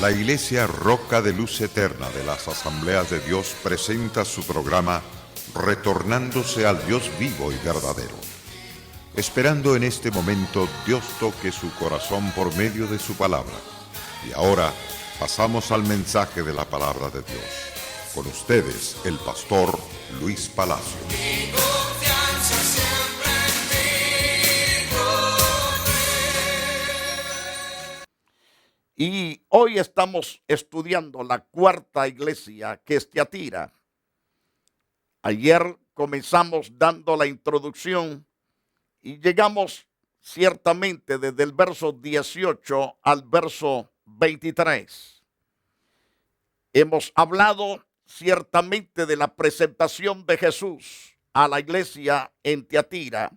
La Iglesia Roca de Luz Eterna de las Asambleas de Dios presenta su programa Retornándose al Dios vivo y verdadero. Esperando en este momento Dios toque su corazón por medio de su palabra. Y ahora pasamos al mensaje de la palabra de Dios. Con ustedes, el pastor Luis Palacio. Y hoy estamos estudiando la cuarta iglesia, que es Tiatira. Ayer comenzamos dando la introducción y llegamos ciertamente desde el verso 18 al verso 23. Hemos hablado ciertamente de la presentación de Jesús a la iglesia en Tiatira,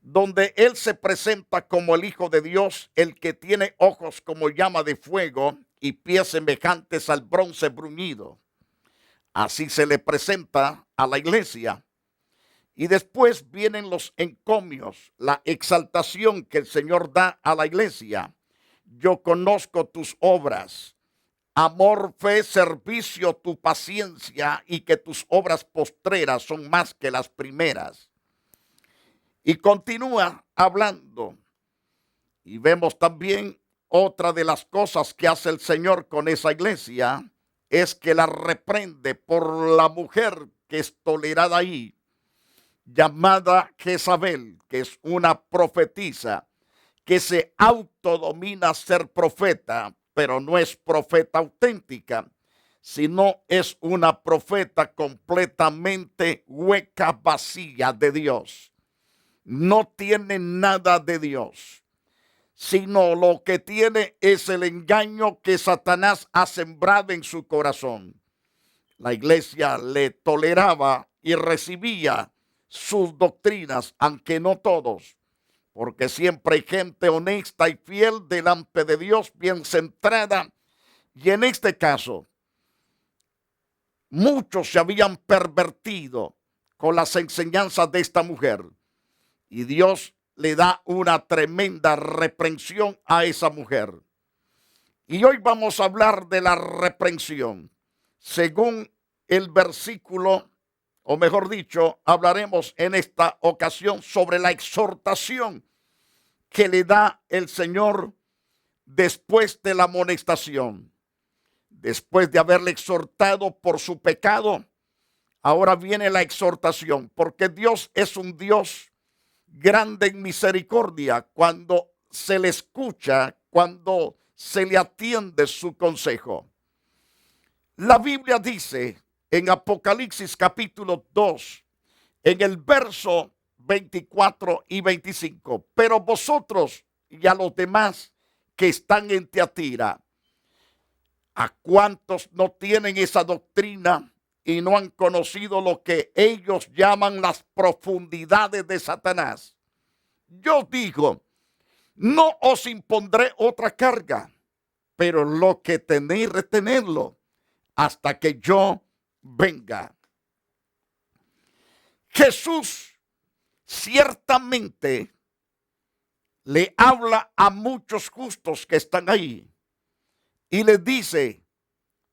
donde Él se presenta como el Hijo de Dios, el que tiene ojos como llama de fuego y pies semejantes al bronce bruñido. Así se le presenta a la iglesia. Y después vienen los encomios, la exaltación que el Señor da a la iglesia. Yo conozco tus obras, amor, fe, servicio, tu paciencia, y que tus obras postreras son más que las primeras. Y continúa hablando. Y vemos también otra de las cosas que hace el Señor con esa iglesia, es que la reprende por la mujer que es tolerada ahí, llamada Jezabel, que es una profetisa, que se autodomina ser profeta, pero no es profeta auténtica, sino es una profeta completamente hueca, vacía de Dios. No tiene nada de Dios, sino lo que tiene es el engaño que Satanás ha sembrado en su corazón. La iglesia le toleraba y recibía sus doctrinas, aunque no todos, porque siempre hay gente honesta y fiel delante de Dios, bien centrada. Y en este caso, muchos se habían pervertido con las enseñanzas de esta mujer. Y Dios le da una tremenda reprensión a esa mujer. Y hoy vamos a hablar de la reprensión. Según el versículo, o mejor dicho, hablaremos en esta ocasión sobre la exhortación que le da el Señor después de la amonestación. Después de haberle exhortado por su pecado, ahora viene la exhortación, porque Dios es un Dios grande en misericordia cuando se le escucha, cuando se le atiende su consejo. La Biblia dice en Apocalipsis capítulo 2, en el verso 24 y 25, pero vosotros y a los demás que están en Tiatira, a cuantos no tienen esa doctrina y no han conocido lo que ellos llaman las profundidades de Satanás, yo digo, no os impondré otra carga, pero lo que tenéis retenerlo hasta que yo venga. Jesús ciertamente le habla a muchos justos que están ahí y les dice,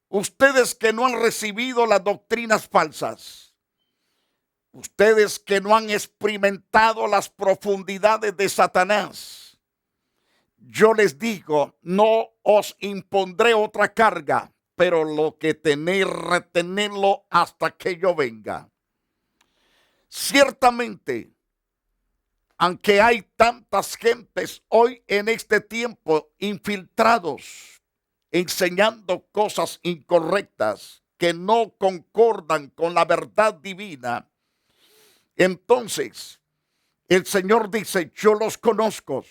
ustedes que no han recibido las doctrinas falsas, ustedes que no han experimentado las profundidades de Satanás, yo les digo, no os impondré otra carga, pero lo que tenéis retenerlo hasta que yo venga. Ciertamente, aunque hay tantas gentes hoy en este tiempo infiltrados, enseñando cosas incorrectas que no concordan con la verdad divina, entonces el Señor dice, yo los conozco,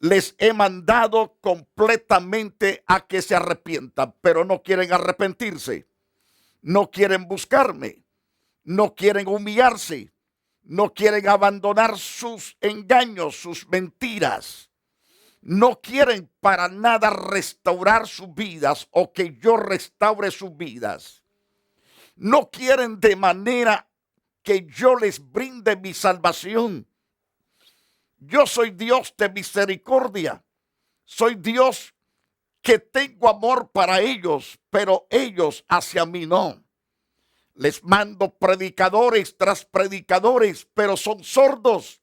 les he mandado completamente a que se arrepientan, pero no quieren arrepentirse, no quieren buscarme, no quieren humillarse, no quieren abandonar sus engaños, sus mentiras, no quieren para nada restaurar sus vidas o que yo restaure sus vidas, no quieren de manera que yo les brinde mi salvación. Yo soy Dios de misericordia, soy Dios que tengo amor para ellos, pero ellos hacia mí no. Les mando predicadores tras predicadores, pero son sordos,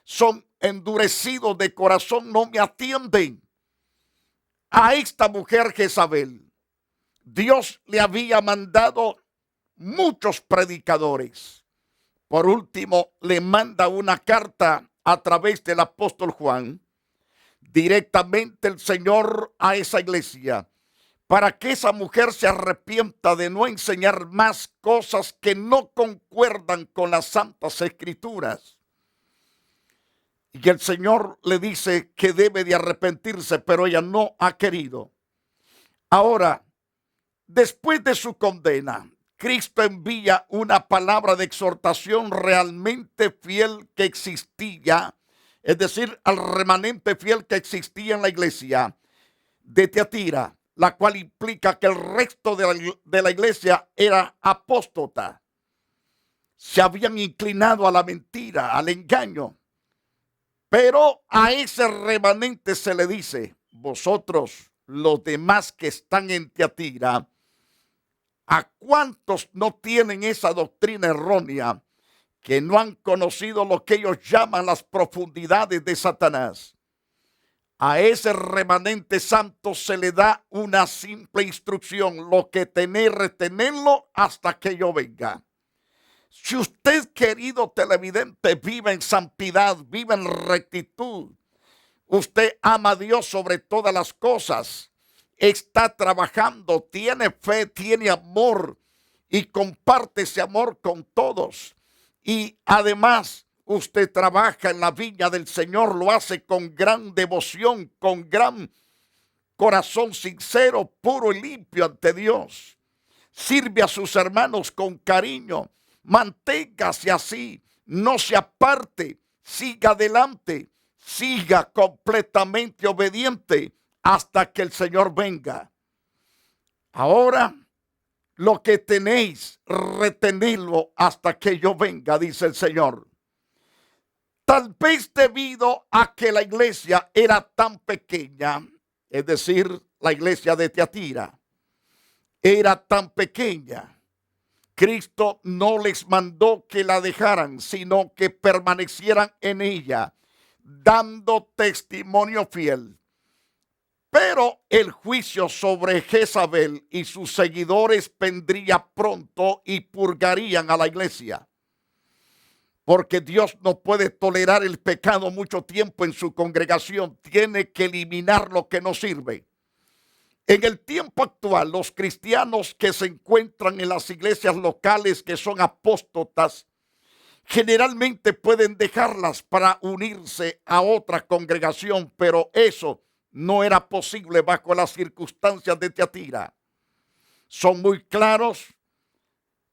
son endurecidos de corazón, no me atienden. A esta mujer Jezabel, Dios le había mandado muchos predicadores. Por último, le manda una carta a través del apóstol Juan, directamente el Señor a esa iglesia, para que esa mujer se arrepienta de no enseñar más cosas que no concuerdan con las santas escrituras. Y el Señor le dice que debe de arrepentirse, pero ella no ha querido. Ahora, después de su condena, Cristo envía una palabra de exhortación realmente fiel que existía, es decir, al remanente fiel que existía en la iglesia de Tiatira, la cual implica que el resto de la iglesia era apóstata. Se habían inclinado a la mentira, al engaño. Pero a ese remanente se le dice: vosotros, los demás que están en Tiatira, ¿a cuántos no tienen esa doctrina errónea, que no han conocido lo que ellos llaman las profundidades de Satanás? A ese remanente santo se le da una simple instrucción: lo que tenéis, retenerlo hasta que yo venga. Si usted, querido televidente, vive en santidad, vive en rectitud, usted ama a Dios sobre todas las cosas, está trabajando, tiene fe, tiene amor y comparte ese amor con todos. Y además usted trabaja en la viña del Señor, lo hace con gran devoción, con gran corazón sincero, puro y limpio ante Dios. Sirve a sus hermanos con cariño. Manténgase así, no se aparte, siga adelante, siga completamente obediente hasta que el Señor venga. Ahora, lo que tenéis, retenedlo hasta que yo venga, dice el Señor. Tal vez debido a que la iglesia era tan pequeña, es decir, la iglesia de Tiatira era tan pequeña, Cristo no les mandó que la dejaran, sino que permanecieran en ella, dando testimonio fiel. Pero el juicio sobre Jezabel y sus seguidores vendría pronto y purgarían a la iglesia. Porque Dios no puede tolerar el pecado mucho tiempo en su congregación. Tiene que eliminar lo que no sirve. En el tiempo actual, los cristianos que se encuentran en las iglesias locales que son apóstatas, generalmente pueden dejarlas para unirse a otra congregación, pero eso no era posible bajo las circunstancias de Tiatira. Son muy claros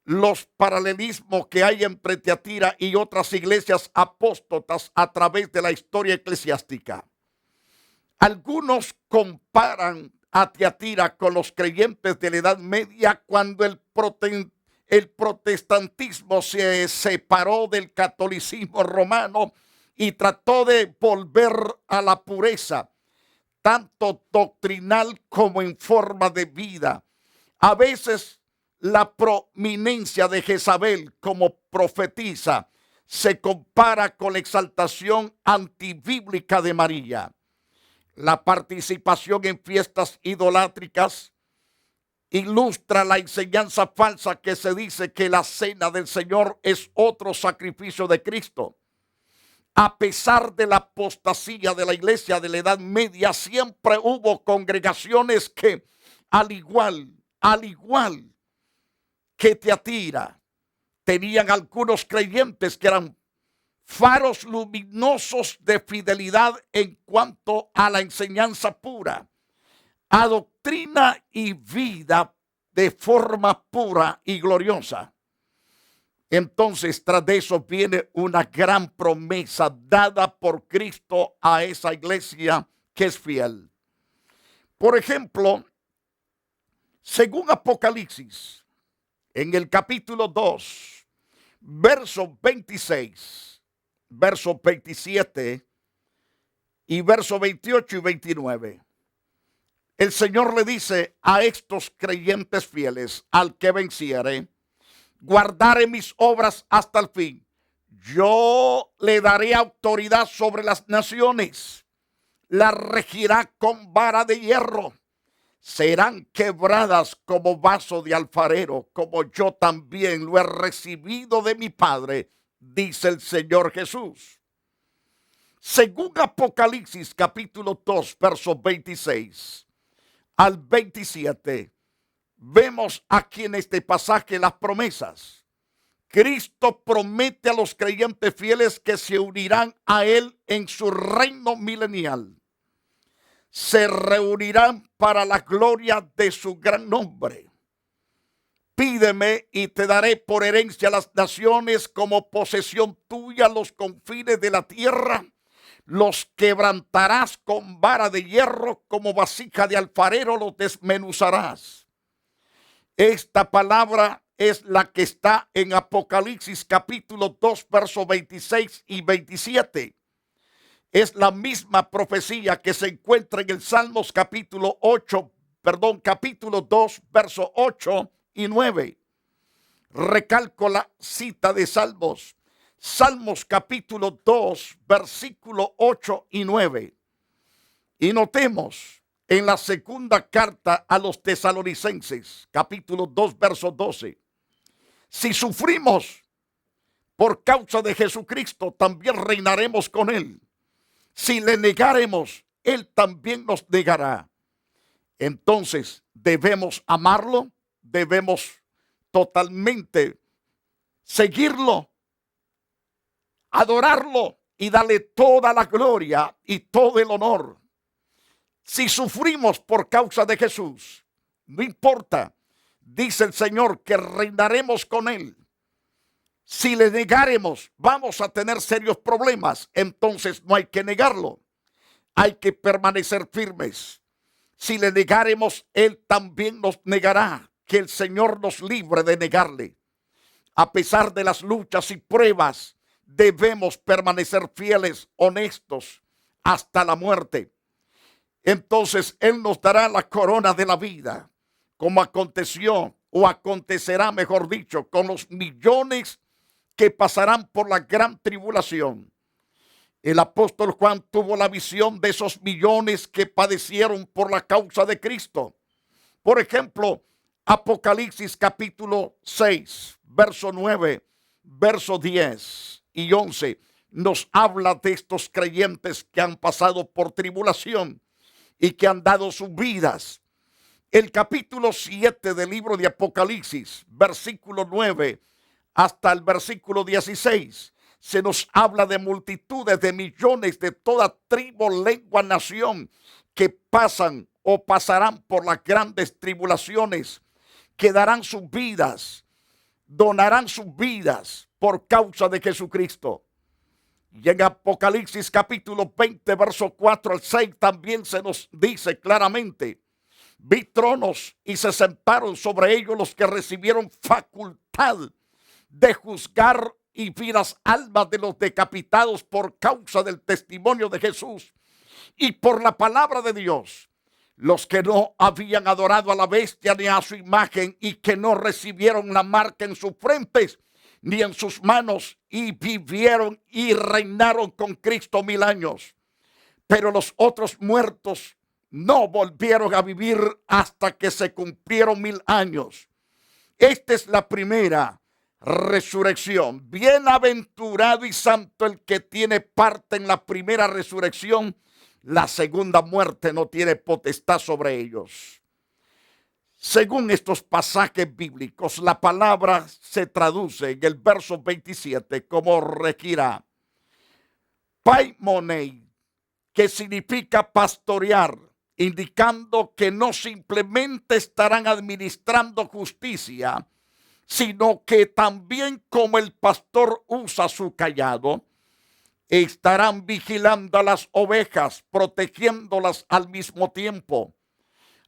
los paralelismos que hay entre Tiatira y otras iglesias apóstatas a través de la historia eclesiástica. Algunos comparan a Tiatira con los creyentes de la Edad Media, cuando el protestantismo se separó del catolicismo romano y trató de volver a la pureza, tanto doctrinal como en forma de vida. A veces la prominencia de Jezabel como profetisa se compara con la exaltación antibíblica de María. La participación en fiestas idolátricas ilustra la enseñanza falsa que se dice que la cena del Señor es otro sacrificio de Cristo. A pesar de la apostasía de la iglesia de la Edad Media, siempre hubo congregaciones que, al igual que Tiatira, tenían algunos creyentes que eran faros luminosos de fidelidad en cuanto a la enseñanza pura, a doctrina y vida de forma pura y gloriosa. Entonces, tras de eso viene una gran promesa dada por Cristo a esa iglesia que es fiel. Por ejemplo, según Apocalipsis, en el capítulo 2, verso 26, verso 27 y verso 28 y 29, el Señor le dice a estos creyentes fieles: al que venciere, guardaré mis obras hasta el fin. Yo le daré autoridad sobre las naciones, la regirá con vara de hierro. Serán quebradas como vaso de alfarero, como yo también lo he recibido de mi Padre, dice el Señor Jesús. Según Apocalipsis capítulo 2, versos 26 al 27, vemos aquí en este pasaje las promesas. Cristo promete a los creyentes fieles que se unirán a Él en su reino milenial. Se reunirán para la gloria de su gran nombre. Pídeme y te daré por herencia las naciones, como posesión tuya los confines de la tierra. Los quebrantarás con vara de hierro, como vasija de alfarero los desmenuzarás. Esta palabra es la que está en Apocalipsis capítulo 2, versos 26 y 27. Es la misma profecía que se encuentra en el Salmos capítulo 2, versos 8 y 9. Recalco la cita de Salmos. Salmos capítulo 2, versículo 8 y 9. Y notemos en la segunda carta a los tesalonicenses, capítulo 2, verso 12. Si sufrimos por causa de Jesucristo, también reinaremos con Él. Si le negaremos, Él también nos negará. Entonces, debemos amarlo, debemos totalmente seguirlo, adorarlo y darle toda la gloria y todo el honor. Si sufrimos por causa de Jesús, no importa, dice el Señor, que reinaremos con Él. Si le negaremos, vamos a tener serios problemas. Entonces no hay que negarlo. Hay que permanecer firmes. Si le negaremos, Él también nos negará. Que el Señor nos libre de negarle. A pesar de las luchas y pruebas, debemos permanecer fieles, honestos, hasta la muerte. Entonces Él nos dará la corona de la vida, como aconteció, o acontecerá, mejor dicho, con los millones que pasarán por la gran tribulación. El apóstol Juan tuvo la visión de esos millones que padecieron por la causa de Cristo. Por ejemplo, Apocalipsis capítulo 6, verso 9, verso 10 y 11 nos habla de estos creyentes que han pasado por tribulación y que han dado sus vidas. El capítulo 7 del libro de Apocalipsis, versículo 9 hasta el versículo 16, se nos habla de multitudes de millones de toda tribu, lengua, nación que pasan o pasarán por las grandes tribulaciones, que darán sus vidas, donarán sus vidas por causa de Jesucristo. Y en Apocalipsis capítulo 20, verso 4 al 6 también se nos dice claramente: vi tronos y se sentaron sobre ellos los que recibieron facultad de juzgar, y vi las almas de los decapitados por causa del testimonio de Jesús y por la palabra de Dios, los que no habían adorado a la bestia ni a su imagen, y que no recibieron la marca en sus frentes ni en sus manos, y vivieron y reinaron con Cristo 1000 años. Pero los otros muertos no volvieron a vivir hasta que se cumplieron 1000 años. Esta es la primera resurrección. Bienaventurado y santo el que tiene parte en la primera resurrección. La segunda muerte no tiene potestad sobre ellos. Según estos pasajes bíblicos, la palabra se traduce en el verso 27 como regirá. Paimonei, que significa pastorear, indicando que no simplemente estarán administrando justicia, sino que también, como el pastor usa su cayado, estarán vigilando a las ovejas, protegiéndolas al mismo tiempo.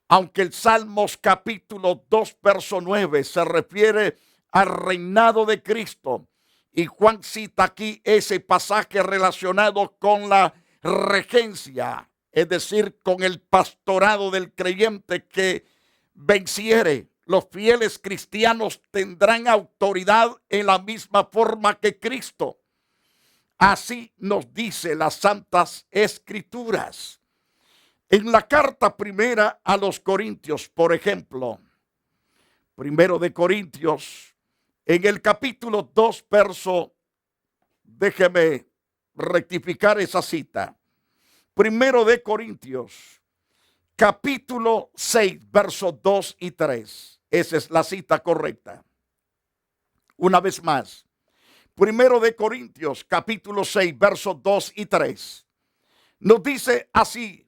Aunque el Salmos capítulo 2, verso 9 se refiere al reinado de Cristo, y Juan cita aquí ese pasaje relacionado con la regencia es decir, con el pastorado del creyente que venciere. Los fieles cristianos tendrán autoridad en la misma forma que Cristo. Así nos dice las Santas Escrituras. En la carta primera a los Corintios, por ejemplo, primero de Corintios, en el capítulo 2, verso, déjeme rectificar esa cita. Primero de Corintios, capítulo 6, versos 2 y 3. Esa es la cita correcta. Una vez más. Primero de Corintios, capítulo 6, versos 2 y 3. Nos dice así: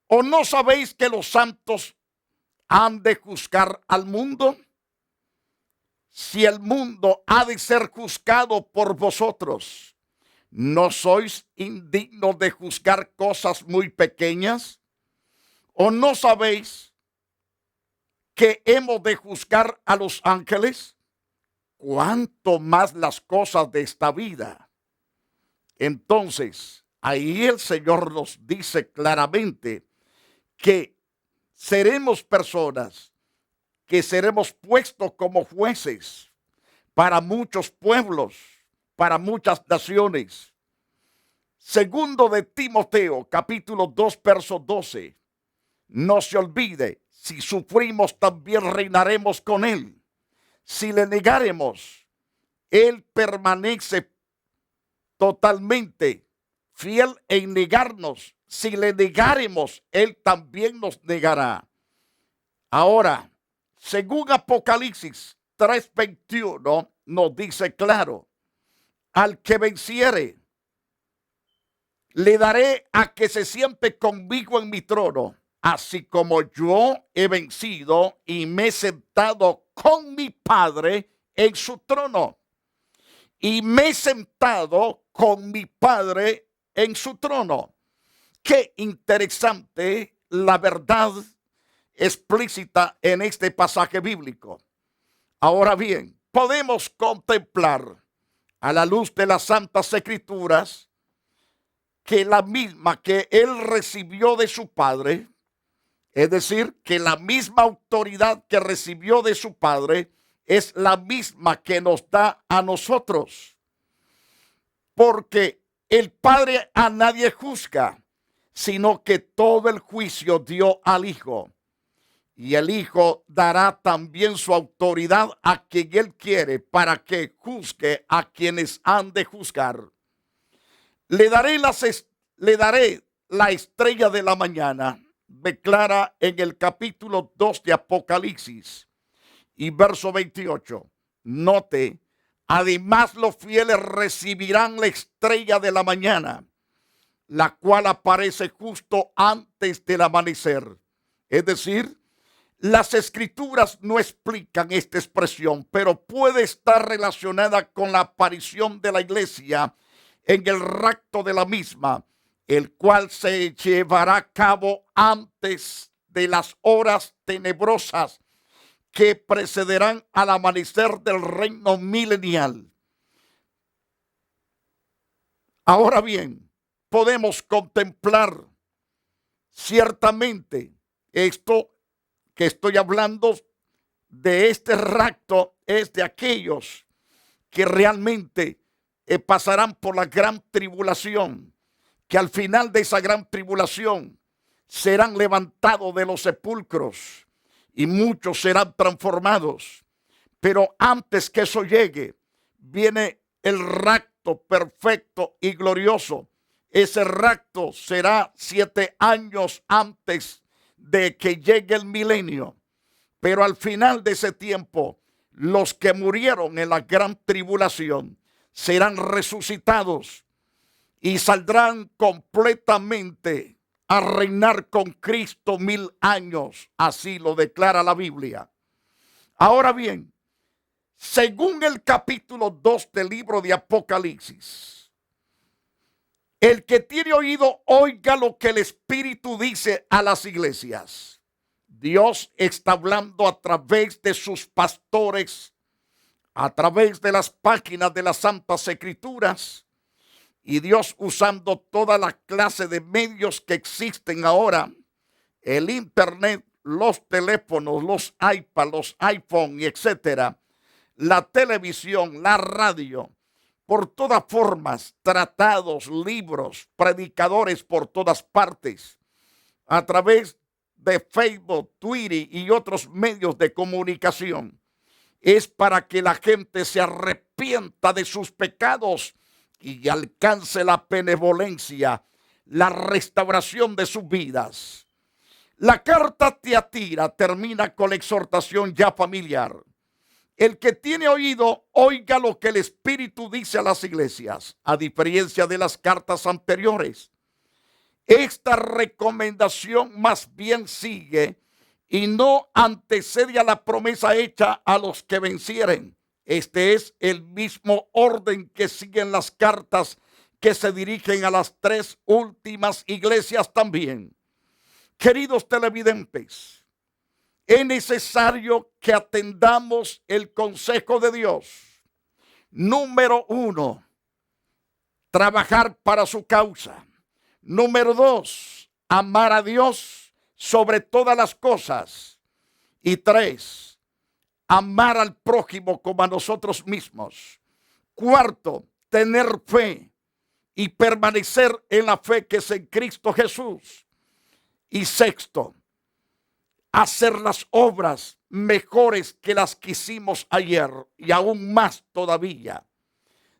¿o no sabéis que los santos han de juzgar al mundo? Si el mundo ha de ser juzgado por vosotros, ¿no sois indignos de juzgar cosas muy pequeñas? ¿O no sabéis que hemos de juzgar a los ángeles? ¿Cuánto más las cosas de esta vida? Entonces, ahí el Señor nos dice claramente que seremos personas que seremos puestos como jueces para muchos pueblos, para muchas naciones. Segundo de Timoteo, capítulo 2, verso 12. No se olvide, si sufrimos también reinaremos con él. Si le negaremos, él permanece totalmente fiel en negarnos. Si le negaremos, él también nos negará. Ahora, según Apocalipsis 3:21, nos dice claro: al que venciere, le daré a que se siente conmigo en mi trono, así como yo he vencido y me he sentado con mi Padre en su trono. Y me he sentado con mi Padre en su trono. Qué interesante la verdad explícita en este pasaje bíblico. Ahora bien, podemos contemplar a la luz de las Santas Escrituras que la misma que él recibió de su Padre, es decir, que la misma autoridad que recibió de su Padre es la misma que nos da a nosotros. Porque el Padre a nadie juzga, sino que todo el juicio dio al Hijo. Y el Hijo dará también su autoridad a quien Él quiere para que juzgue a quienes han de juzgar. Le daré la estrella de la mañana, declara en el capítulo 2 de Apocalipsis y verso 28. Note, además los fieles recibirán la estrella de la mañana, la cual aparece justo antes del amanecer. Es decir, las Escrituras no explican esta expresión, pero puede estar relacionada con la aparición de la iglesia en el rapto de la misma, el cual se llevará a cabo antes de las horas tenebrosas que precederán al amanecer del reino milenial. Ahora bien, podemos contemplar ciertamente esto que estoy hablando de este rapto es de aquellos que realmente pasarán por la gran tribulación, que al final de esa gran tribulación serán levantados de los sepulcros y muchos serán transformados. Pero antes que eso llegue, viene el rapto perfecto y glorioso. Ese rapto será 7 años antes de que llegue el milenio. Pero al final de ese tiempo, los que murieron en la gran tribulación serán resucitados y saldrán completamente a reinar con Cristo 1000 años. Así lo declara la Biblia. Ahora bien, según el capítulo 2 del libro de Apocalipsis, el que tiene oído, oiga lo que el Espíritu dice a las iglesias. Dios está hablando a través de sus pastores, a través de las páginas de las Santas Escrituras, Y Dios, usando toda la clase de medios que existen ahora, el internet, los teléfonos, los iPad, los iPhone, etcétera, la televisión, la radio, por todas formas, tratados, libros, predicadores por todas partes, a través de Facebook, Twitter y otros medios de comunicación, es para que la gente se arrepienta de sus pecados y alcance la benevolencia, la restauración de sus vidas. La carta Tiatira termina con la exhortación ya familiar. El que tiene oído, oiga lo que el Espíritu dice a las iglesias, a diferencia de las cartas anteriores. Esta recomendación más bien sigue y no antecede a la promesa hecha a los que vencieren. Este es el mismo orden que siguen las cartas que se dirigen a las 3 últimas iglesias también. Queridos televidentes, es necesario que atendamos el consejo de Dios. Número 1, trabajar para su causa. Número 2, amar a Dios sobre todas las cosas. Y 3, amar al prójimo como a nosotros mismos. 4, tener fe y permanecer en la fe que es en Cristo Jesús. Y 6, hacer las obras mejores que las que hicimos ayer y aún más todavía.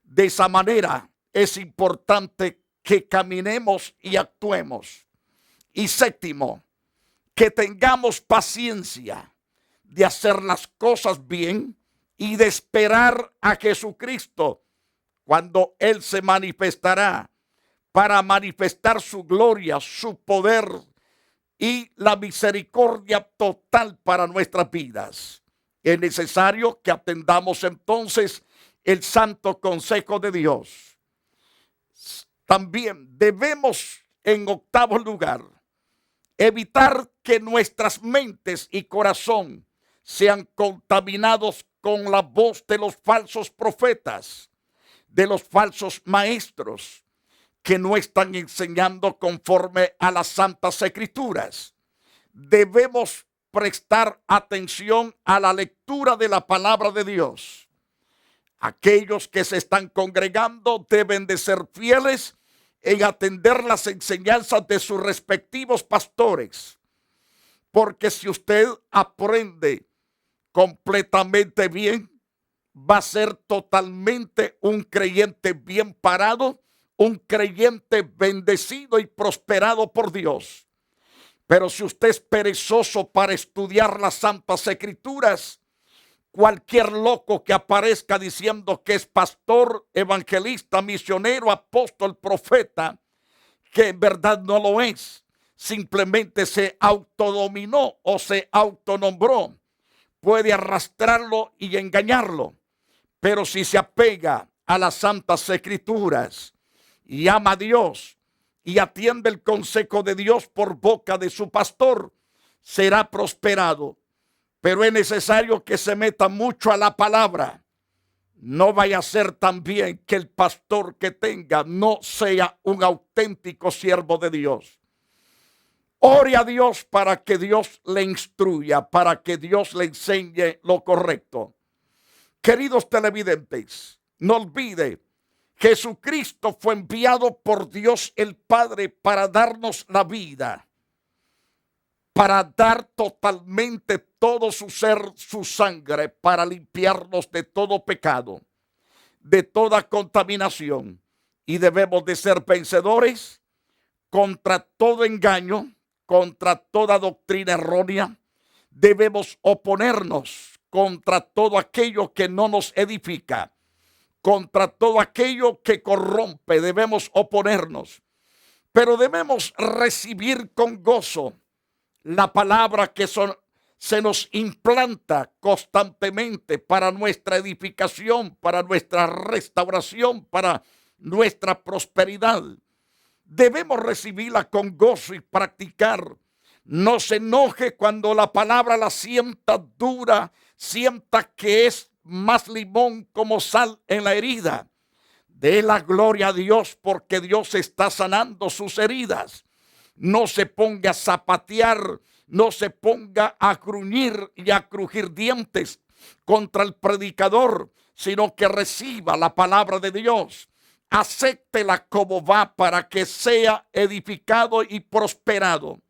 De esa manera es importante que caminemos y actuemos. Y 7, que tengamos paciencia de hacer las cosas bien y de esperar a Jesucristo cuando Él se manifestará para manifestar su gloria, su poder y la misericordia total para nuestras vidas. Es necesario que atendamos entonces el santo consejo de Dios. También debemos, en 8º lugar, evitar que nuestras mentes y corazón sean contaminados con la voz de los falsos profetas, de los falsos maestros, que no están enseñando conforme a las santas escrituras. Debemos prestar atención a la lectura de la palabra de Dios. Aquellos que se están congregando deben de ser fieles en atender las enseñanzas de sus respectivos pastores. Porque si usted aprende completamente bien, va a ser totalmente un creyente bien parado, un creyente bendecido y prosperado por Dios. Pero si usted es perezoso para estudiar las santas escrituras, cualquier loco que aparezca diciendo que es pastor, evangelista, misionero, apóstol, profeta, que en verdad no lo es, simplemente se autodominó o se autonombró, puede arrastrarlo y engañarlo. Pero si se apega a las santas escrituras y ama a Dios y atiende el consejo de Dios por boca de su pastor, será prosperado. Pero es necesario que se meta mucho a la palabra. No vaya a ser también que el pastor que tenga no sea un auténtico siervo de Dios. Ore a Dios para que Dios le instruya, para que Dios le enseñe lo correcto. Queridos televidentes, no olvide, Jesucristo fue enviado por Dios el Padre para darnos la vida, para dar totalmente todo su ser, su sangre, para limpiarnos de todo pecado, de toda contaminación. Y debemos de ser vencedores contra todo engaño, contra toda doctrina errónea. Debemos oponernos contra todo aquello que no nos edifica, contra todo aquello que corrompe. Debemos oponernos, pero debemos recibir con gozo la palabra que se nos implanta constantemente para nuestra edificación, para nuestra restauración, para nuestra prosperidad. Debemos recibirla con gozo y practicar. No se enoje cuando la palabra la sienta dura, sienta que es más limón como sal en la herida. Dé la gloria a Dios porque Dios está sanando sus heridas. No se ponga a zapatear, no se ponga a gruñir y a crujir dientes contra el predicador, sino que reciba la palabra de Dios. Acéptela como va para que sea edificado y prosperado.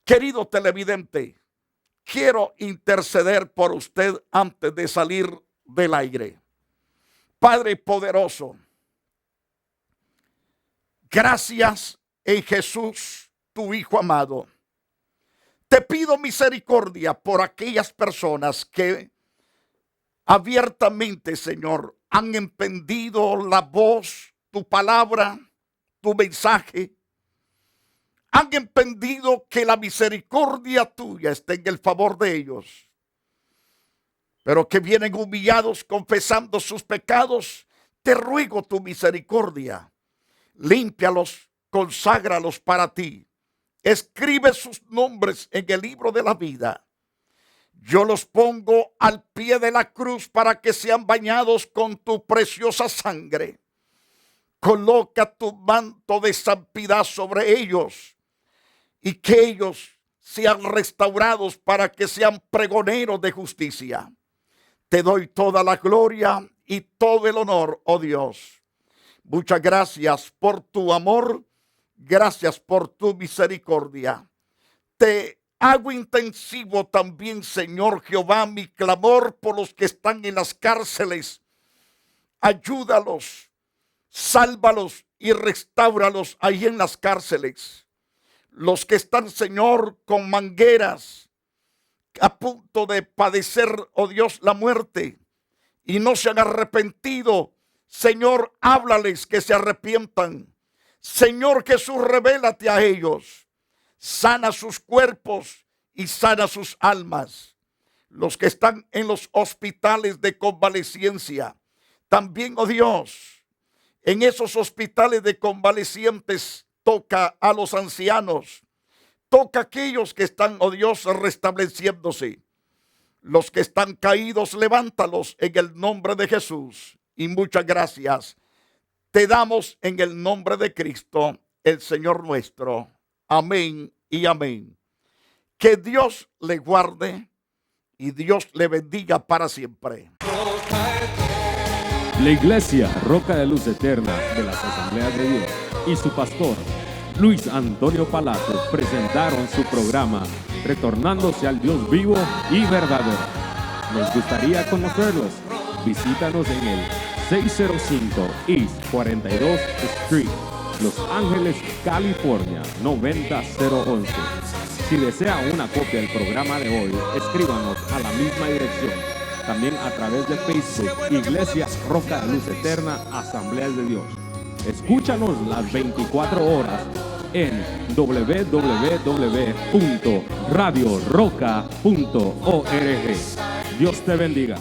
Querido televidente, quiero interceder por usted antes de salir del aire. Padre poderoso, gracias en Jesús, tu Hijo amado. Te pido misericordia por aquellas personas que abiertamente, Señor, han entendido la voz, tu palabra, tu mensaje. Han entendido que la misericordia tuya está en el favor de ellos, pero que vienen humillados confesando sus pecados. Te ruego tu misericordia. Límpialos, conságralos para ti. Escribe sus nombres en el libro de la vida. Yo los pongo al pie de la cruz para que sean bañados con tu preciosa sangre. Coloca tu manto de santidad sobre ellos y que ellos sean restaurados para que sean pregoneros de justicia. Te doy toda la gloria y todo el honor, oh Dios. Muchas gracias por tu amor, gracias por tu misericordia. Te hago intensivo también, Señor Jehová, mi clamor por los que están en las cárceles. Ayúdalos, sálvalos y restáuralos ahí en las cárceles. Los que están, Señor, con mangueras, a punto de padecer, oh Dios, la muerte, y no se han arrepentido, Señor, háblales que se arrepientan. Señor Jesús, revélate a ellos. Sana sus cuerpos y sana sus almas. Los que están en los hospitales de convalecencia, también, oh Dios, en esos hospitales de convalecientes, toca a los ancianos. Toca a aquellos que están, oh Dios, restableciéndose. Los que están caídos, levántalos en el nombre de Jesús. Y muchas gracias te damos en el nombre de Cristo, el Señor nuestro. Amén y amén. Que Dios le guarde y Dios le bendiga para siempre. La Iglesia Roca de Luz Eterna de las Asambleas de Dios y su pastor Luis Antonio Palacios presentaron su programa Retornándose al Dios vivo y verdadero. Nos gustaría conocerlos. Visítanos en el 605 East 42 Street, Los Ángeles, California 90011. Si desea una copia del programa de hoy, escríbanos a la misma dirección. También a través de Facebook, Iglesia Roca de Luz Eterna, Asambleas de Dios. Escúchanos las 24 horas en www.radioroca.org. Dios te bendiga.